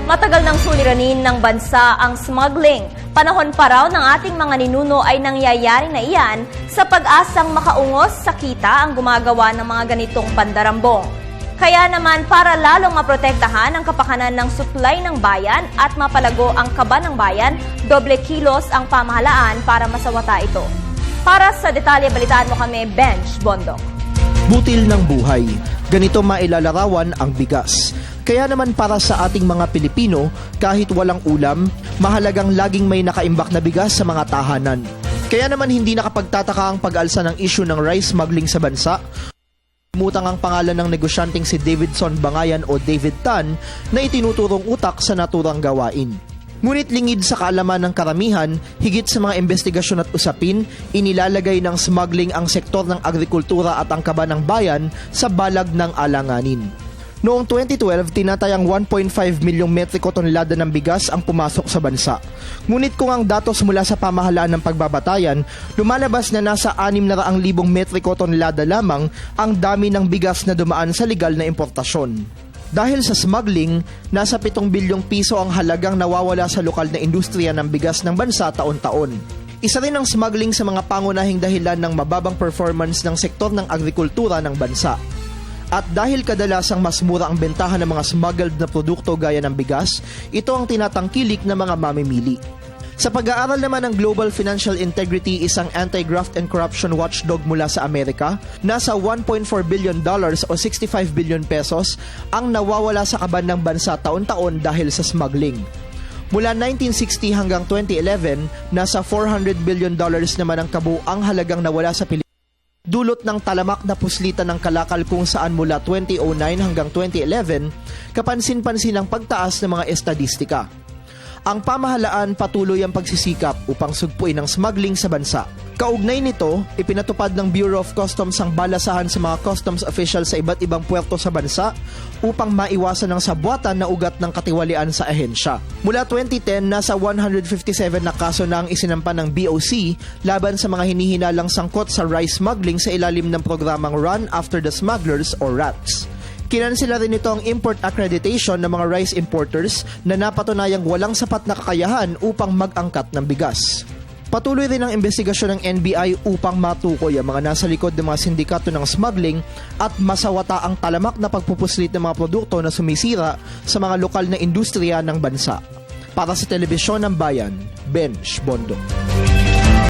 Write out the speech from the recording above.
Matagal nang suliranin ng bansa ang smuggling. Panahon pa raw ng ating mga ninuno ay nangyayari na iyan sa pag-asang makaungos sa kita ang gumagawa ng mga ganitong pandarambong. Kaya naman para lalong maprotektahan ang kapakanan ng suplay ng bayan at mapalago ang kaba ng bayan, doble kilos ang pamahalaan para masawata ito. Para sa detalye, balitaan mo kami, Benj Bondok. Butil ng buhay. Ganito mailalarawan ang bigas. Kaya naman para sa ating mga Pilipino, kahit walang ulam, mahalagang laging may nakaimbak na bigas sa mga tahanan. Kaya naman hindi nakapagtataka ang pag-alsa ng issue ng rice smuggling sa bansa. Mutang ang pangalan ng negosyanteng si Davidson Bangayan o David Tan na itinuturong utak sa naturang gawain. Ngunit lingid sa kaalaman ng karamihan, higit sa mga investigasyon at usapin, inilalagay ng smuggling ang sektor ng agrikultura at ang kaba ng bayan sa balag ng alanganin. Noong 2012, tinatayang 1.5 milyong metriko tonelada ng bigas ang pumasok sa bansa. Ngunit kung ang datos mula sa pamahalaan ng pagbabatayan, lumalabas na nasa 600,000 metriko tonelada lamang ang dami ng bigas na dumaan sa legal na importasyon. Dahil sa smuggling, nasa 7 bilyong piso ang halagang nawawala sa lokal na industriya ng bigas ng bansa taon-taon. Isa rin ang smuggling sa mga pangunahing dahilan ng mababang performance ng sektor ng agrikultura ng bansa. At dahil kadalasang mas mura ang bentahan ng mga smuggled na produkto gaya ng bigas, ito ang tinatangkilik ng mga mamimili. Sa pag-aaral naman ng Global Financial Integrity, isang anti-graft and corruption watchdog mula sa Amerika, nasa $1.4 billion o 65 billion pesos ang nawawala sa kaban ng bansa taon-taon dahil sa smuggling. Mula 1960 hanggang 2011, nasa $400 billion naman ang kabuang halagang nawala sa Pilipinas. Dulot ng talamak na puslitan ng kalakal kung saan mula 2009 hanggang 2011, kapansin-pansin ang pagtaas ng mga estadistika. Ang pamahalaan patuloy ang pagsisikap upang sugpuin ang smuggling sa bansa. Kaugnay nito, ipinatupad ng Bureau of Customs ang balasahan sa mga customs officials sa iba't ibang puerto sa bansa upang maiwasan ang sabwatan na ugat ng katiwalian sa ahensya. Mula 2010, nasa 157 na kaso na ang isinampa ng BOC laban sa mga hinihinalang sangkot sa rice smuggling sa ilalim ng programang Run After the Smugglers o RATS. Kinansela rin ito ang import accreditation ng mga rice importers na napatunayang walang sapat na kakayahan upang mag-angkat ng bigas. Patuloy rin ang investigasyon ng NBI upang matukoy ang mga nasa likod ng mga sindikato ng smuggling at masawata ang talamak na pagpupuslit ng mga produkto na sumisira sa mga lokal na industriya ng bansa. Para sa Telebisyon ng Bayan, Benj Bondok.